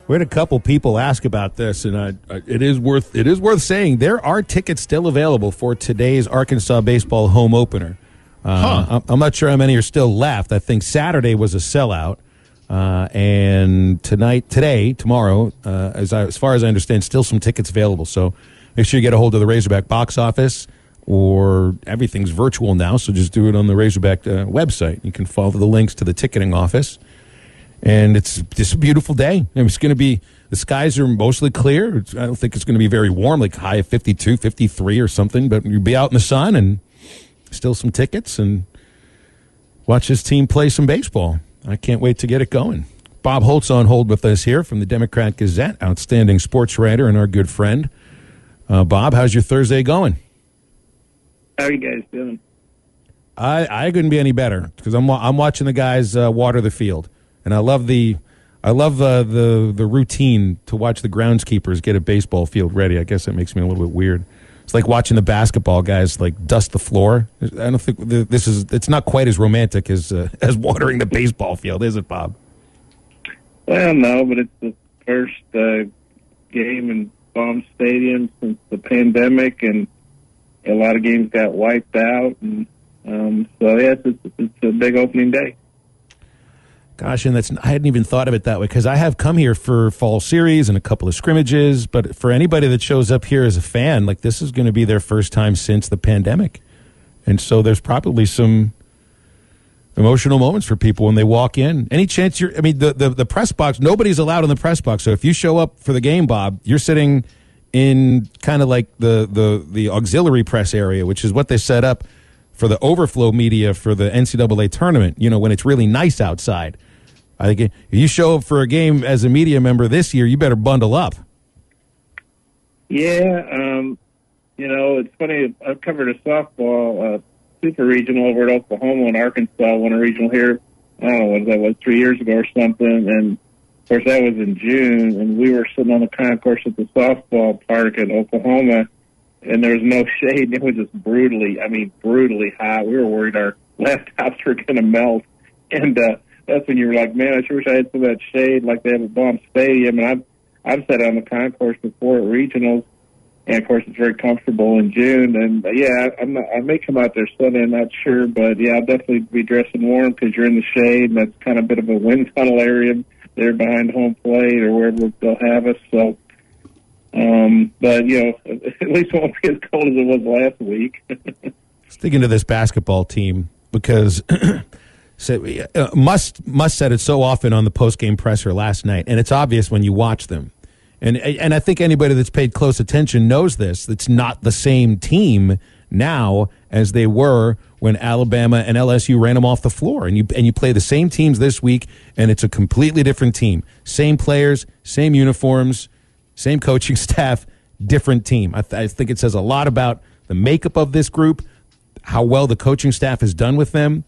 We had a couple people ask about this, and it is worth saying there are tickets still available for today's Arkansas baseball home opener. I'm not sure how many are still left. I think Saturday was a sellout, and tomorrow, as far as I understand, still some tickets available. So make sure you get a hold of the Razorback box office, or everything's virtual now, so just do it on the Razorback website. You can follow the links to the ticketing office. And it's just a beautiful day. It's going to be, the skies are mostly clear. I don't think it's going to be very warm, like high of 52, 53 or something, but you'll be out in the sun and still some tickets and watch this team play some baseball. I can't wait to get it going. Bob Holt's on hold with us here from the Democrat-Gazette, outstanding sports writer and our good friend. Bob, how's your Thursday going? How are you guys doing? I couldn't be any better because I'm watching the guys water the field. And I love the routine to watch the groundskeepers get a baseball field ready. I guess that makes me a little bit weird. It's like watching the basketball guys like dust the floor. I don't think it's not quite as romantic as watering the baseball field, is it, Bob? Well, no, but it's the first game in Baum Stadium since the pandemic, and a lot of games got wiped out, and so yes, it's a big opening day. Gosh, and I hadn't even thought of it that way because I have come here for fall series and a couple of scrimmages. But for anybody that shows up here as a fan, like this is going to be their first time since the pandemic. And so there's probably some emotional moments for people when they walk in. Any chance the press box, nobody's allowed in the press box. So if you show up for the game, Bob, you're sitting in kind of like the auxiliary press area, which is what they set up for the overflow media for the NCAA tournament, when it's really nice outside. I think if you show up for a game as a media member this year, you better bundle up. Yeah, it's funny. I've covered a softball super regional over at Oklahoma and Arkansas, won a regional here, I don't know what that was, 3 years ago or something. And, of course, that was in June, and we were sitting on the concourse at the softball park in Oklahoma, and there was no shade. It was just brutally hot. We were worried our laptops were going to melt. And that's when you were like, man, I sure wish I had some of that shade like they have at Baum Stadium. And I've sat on the concourse before at regionals, and, of course, it's very comfortable in June. And, yeah, I may come out there Sunday, I'm not sure. But, yeah, I'll definitely be dressing warm because you're in the shade, and that's kind of a bit of a wind tunnel area there behind home plate or wherever they'll have us. So, but, at least it won't be as cold as it was last week. Sticking to this basketball team, because Must said it so often on the post-game presser last night, and it's obvious when you watch them. And I think anybody that's paid close attention knows this. It's not the same team now as they were when Alabama and LSU ran them off the floor. And you play the same teams this week, and it's a completely different team. Same players, same uniforms, same coaching staff, different team. I think it says a lot about the makeup of this group, how well the coaching staff has done with them.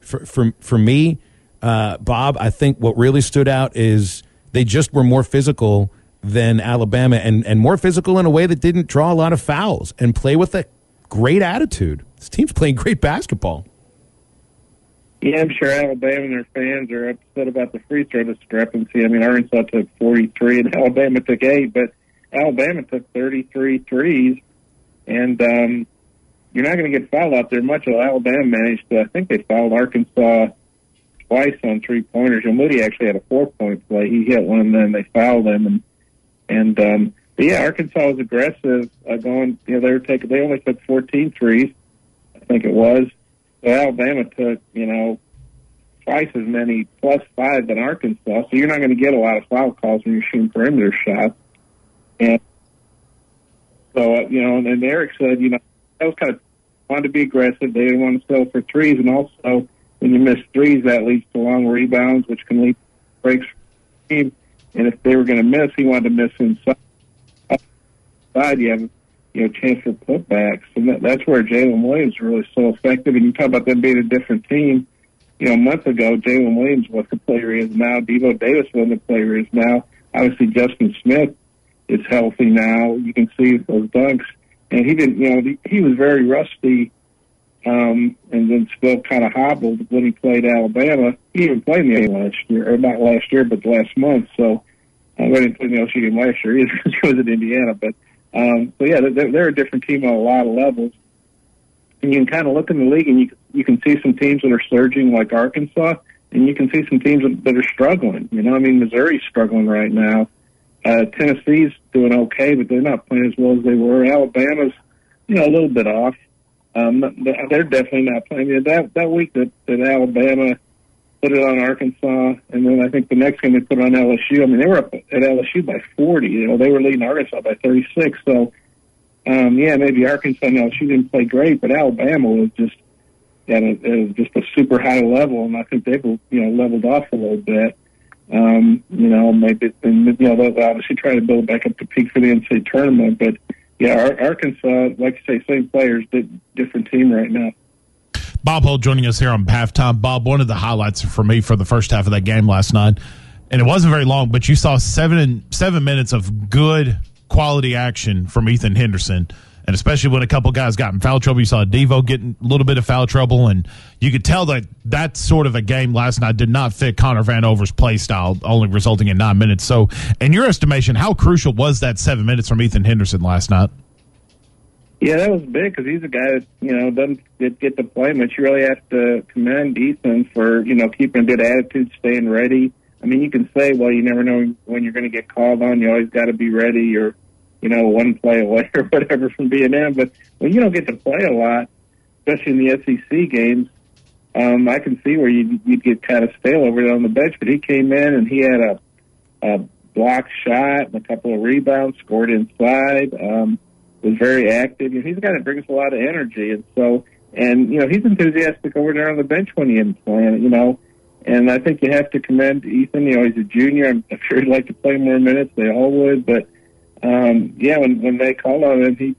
For me, Bob, I think what really stood out is they just were more physical than Alabama and more physical in a way that didn't draw a lot of fouls and play with a great attitude. This team's playing great basketball. Yeah, I'm sure Alabama and their fans are upset about the free throw discrepancy. I mean, Arkansas took 43 and Alabama took 8, but Alabama took 33 threes, and you're not going to get fouled out there much. Alabama managed to, I think they fouled Arkansas twice on three-pointers. Moody actually had a 4-point play. He hit one, and then they fouled him. But yeah, Arkansas was aggressive going. They only took 14 threes, I think it was. So Alabama took, twice as many, +5 than Arkansas. So you're not going to get a lot of foul calls when you're shooting perimeter shots. And so, and Eric said, that was kind of wanted to be aggressive. They didn't want to settle for threes. And also, when you miss threes, that leads to long rebounds, which can lead to breaks for the team. And if they were going to miss, he wanted to miss inside. You have a chance for putbacks. And that's where Jalen Williams is really so effective. And you talk about them being a different team. A month ago, Jalen Williams was the player he is now. Devo Davis was the player he is now. Obviously, Justin Smith is healthy now. You can see those dunks. And he didn't, he was very rusty, and then still kind of hobbled when he played Alabama. He even played in the game last year, or not last year, but last month. So, I didn't play the LSU game last year either because he was at Indiana. But so yeah, they're a different team on a lot of levels. And you can kind of look in the league, and you can see some teams that are surging, like Arkansas, and you can see some teams that are struggling. You know, I mean, Missouri's struggling right now. Tennessee's doing okay, but they're not playing as well as they were. Alabama's, a little bit off. They're definitely not playing. That week that Alabama put it on Arkansas, and then I think the next game they put it on LSU. I mean, they were up at LSU by 40. They were leading Arkansas by 36. So, maybe Arkansas and LSU didn't play great, but Alabama was just at just a super high level, and I think they've leveled off a little bit. Maybe they'll obviously try to build back up to peak for the NCAA tournament, but yeah, Arkansas, like you say, same players, different team right now. Bob Holt joining us here on halftime. Bob, one of the highlights for me for the first half of that game last night, and it wasn't very long, but you saw 7 minutes of good quality action from Ethan Henderson. And especially when a couple guys got in foul trouble, you saw Devo getting a little bit of foul trouble, and you could tell that sort of a game last night did not fit Connor Vanover's play style, only resulting in 9 minutes. So, in your estimation, how crucial was that 7 minutes from Ethan Henderson last night? Yeah, that was big because he's a guy that doesn't get to play much. You really have to commend Ethan for keeping a good attitude, staying ready. I mean, you can say, well, you never know when you're going to get called on. You always got to be ready, or one play away or whatever from being in. But when you don't get to play a lot, especially in the SEC games, I can see where you'd get kind of stale over there on the bench. But he came in and he had a blocked shot and a couple of rebounds, scored inside, was very active. He's a guy that brings a lot of energy. And so, he's enthusiastic over there on the bench when he isn't playing, And I think you have to commend Ethan. He's a junior. I'm sure he'd like to play more minutes. They all would, but when they called on him,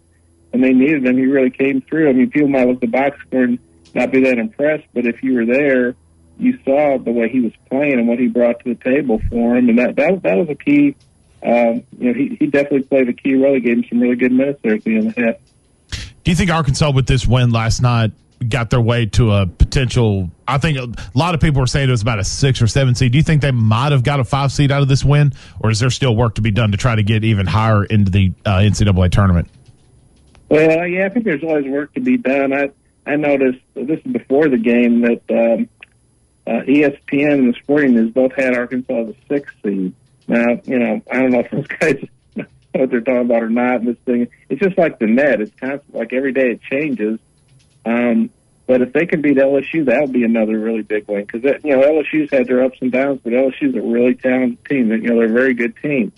and they needed him, he really came through. I mean, people might look at the box score and not be that impressed, but if you were there, you saw the way he was playing and what he brought to the table for him, and that was a key. He definitely played a key role. He gave him some really good minutes there at the end of the half. Do you think Arkansas, with this win last night, got their way to a potential? I think a lot of people were saying it was about a 6 or 7 seed. Do you think they might have got a 5 seed out of this win, or is there still work to be done to try to get even higher into the NCAA tournament? Well, yeah, I think there's always work to be done. I noticed, this is before the game, that ESPN and the Sporting News both had Arkansas as a 6 seed. Now, I don't know if those guys know what they're talking about or not in this thing. It's just like the net. It's constant, like every day it changes. But if they can beat LSU, that would be another really big win, because LSU's had their ups and downs, but LSU's a really talented team. They're a very good team.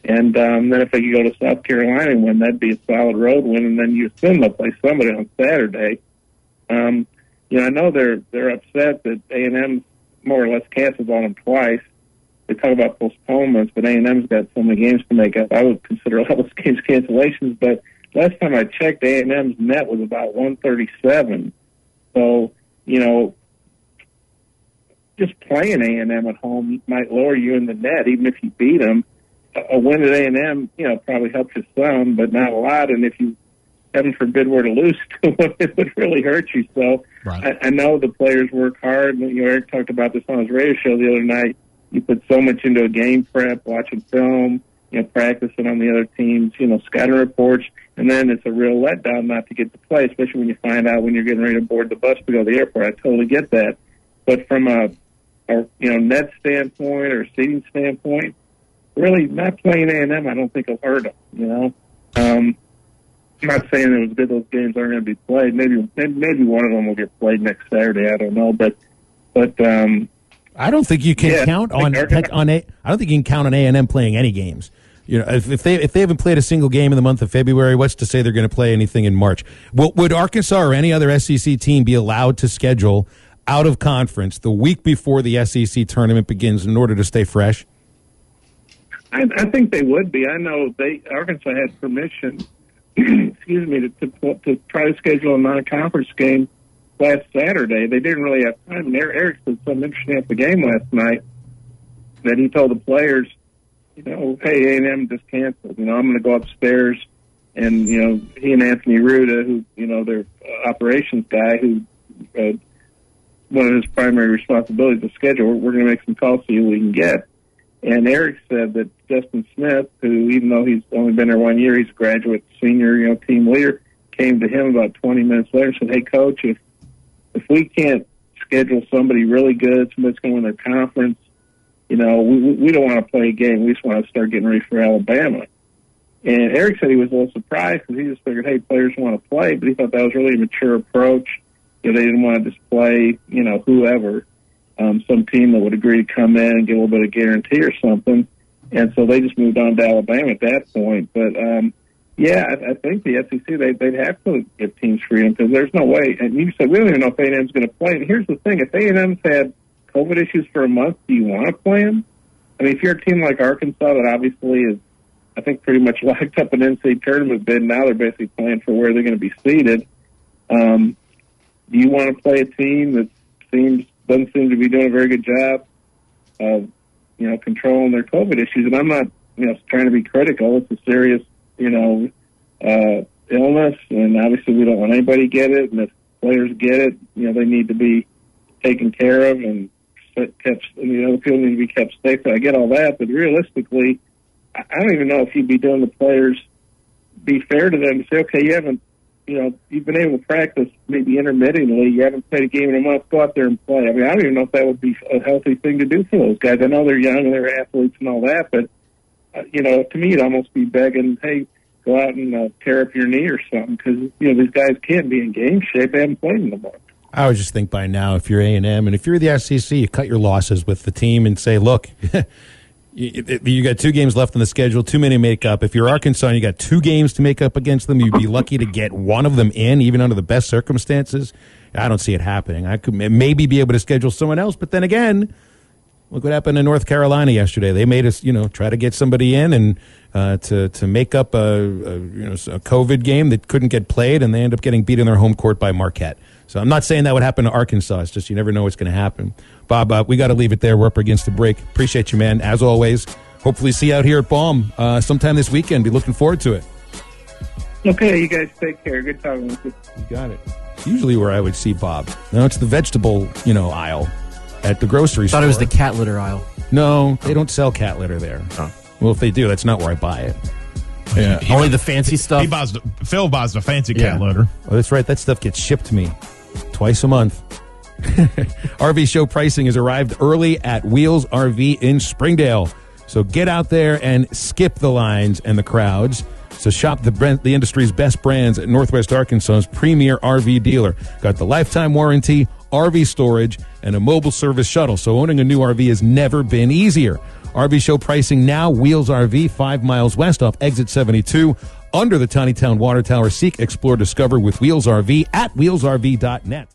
And then if they could go to South Carolina and win, that'd be a solid road win. And then you assume they'll play somebody on Saturday. I know they're upset that A&M more or less cancels on them twice. They talk about postponements, but A&M's got so many games to make up. I would consider all those games cancellations, but last time I checked, A&M's net was about 137. So, just playing A&M at home might lower you in the net, even if you beat them. A win at A&M, probably helps you some, but not a lot. And if you, heaven forbid, were to lose to them, it would really hurt you. So right. I know the players work hard. Eric talked about this on his radio show the other night. You put so much into a game prep, watching film, practicing on the other teams, scouting reports, and then it's a real letdown not to get to play, especially when you find out when you're getting ready to board the bus to go to the airport. I totally get that. But from a net standpoint or seating standpoint, really not playing A&M, I don't think will hurt them, I'm not saying it was good those games aren't going to be played. Maybe one of them will get played next Saturday. I don't know, but I don't think you can count on I don't think you can count on A&M playing any games. If they haven't played a single game in the month of February, what's to say they're going to play anything in March? Would Arkansas or any other SEC team be allowed to schedule out of conference the week before the SEC tournament begins in order to stay fresh? I think they would be. I know Arkansas had permission, to try to schedule a non-conference game last Saturday. They didn't really have time. And Eric said something interesting at the game last night that he told the players, hey, A&M just canceled. I'm going to go upstairs, and he and Anthony Ruda, who their operations guy, who one of his primary responsibilities is schedule. We're going to make some calls, see who we can get. And Eric said that Justin Smith, who, even though he's only been there 1 year, he's a graduate senior, team leader, came to him about 20 minutes later and said, "Hey, Coach, if we can't schedule somebody really good, somebody's going to win their conference, we don't want to play a game. We just want to start getting ready for Alabama." And Eric said he was a little surprised because he just figured, hey, players want to play, but he thought that was really a mature approach. They didn't want to just play, whoever, some team that would agree to come in and get a little bit of guarantee or something. And so they just moved on to Alabama at that point. But, I think the SEC, they'd have to give teams freedom because there's no way. And you said, we don't even know if A&M's going to play. And here's the thing. If A&M's had COVID issues for a month, do you want to play them? I mean, if you're a team like Arkansas that obviously is, I think, pretty much locked up an NCAA tournament bid, now they're basically playing for where they're going to be seated. Do you want to play a team that doesn't seem to be doing a very good job of, controlling their COVID issues? And I'm not, trying to be critical. It's a serious, illness, and obviously we don't want anybody to get it. And if players get it, they need to be taken care of and kept. The people need to be kept safe. So I get all that, but realistically, I don't even know if you'd be doing the players be fair to them to say, okay, you haven't, you've been able to practice maybe intermittently. You haven't played a game in a month. Go out there and play. I mean, I don't even know if that would be a healthy thing to do for those guys. I know they're young and they're athletes and all that, but, to me, it'd almost be begging, hey, go out and tear up your knee or something because, these guys can't be in game shape. They haven't played in a month. I would just think by now, if you're A&M and if you're the SEC, you cut your losses with the team and say, look, you got 2 games left in the schedule, too many to make up. If you're Arkansas and you got 2 games to make up against them, you'd be lucky to get one of them in, even under the best circumstances. I don't see it happening. I could maybe be able to schedule someone else, but then again, look what happened in North Carolina yesterday. They made us, try to get somebody in and to make up a COVID game that couldn't get played, and they end up getting beat in their home court by Marquette. So I'm not saying that would happen to Arkansas. It's just you never know what's going to happen. Bob, we got to leave it there. We're up against the break. Appreciate you, man, as always. Hopefully see you out here at Baum sometime this weekend. Be looking forward to it. Okay, you guys take care. Good talking with you. You got it. It's usually where I would see Bob. No, it's the vegetable, aisle at the grocery store. I thought it was the cat litter aisle. No, they don't sell cat litter there. Oh. Well, if they do, that's not where I buy it. Yeah, only the fancy stuff. Phil buys the fancy cat litter. Oh, that's right. That stuff gets shipped to me twice a month. RV show pricing has arrived early at Wheels RV in Springdale. So get out there and skip the lines and the crowds. So shop the industry's best brands at Northwest Arkansas's premier RV dealer. Got the lifetime warranty, RV storage, and a mobile service shuttle. So owning a new RV has never been easier. RV show pricing now. Wheels RV, 5 miles west off exit 72, under the Tiny Town Water Tower. Seek, explore, discover with Wheels RV at wheelsrv.net.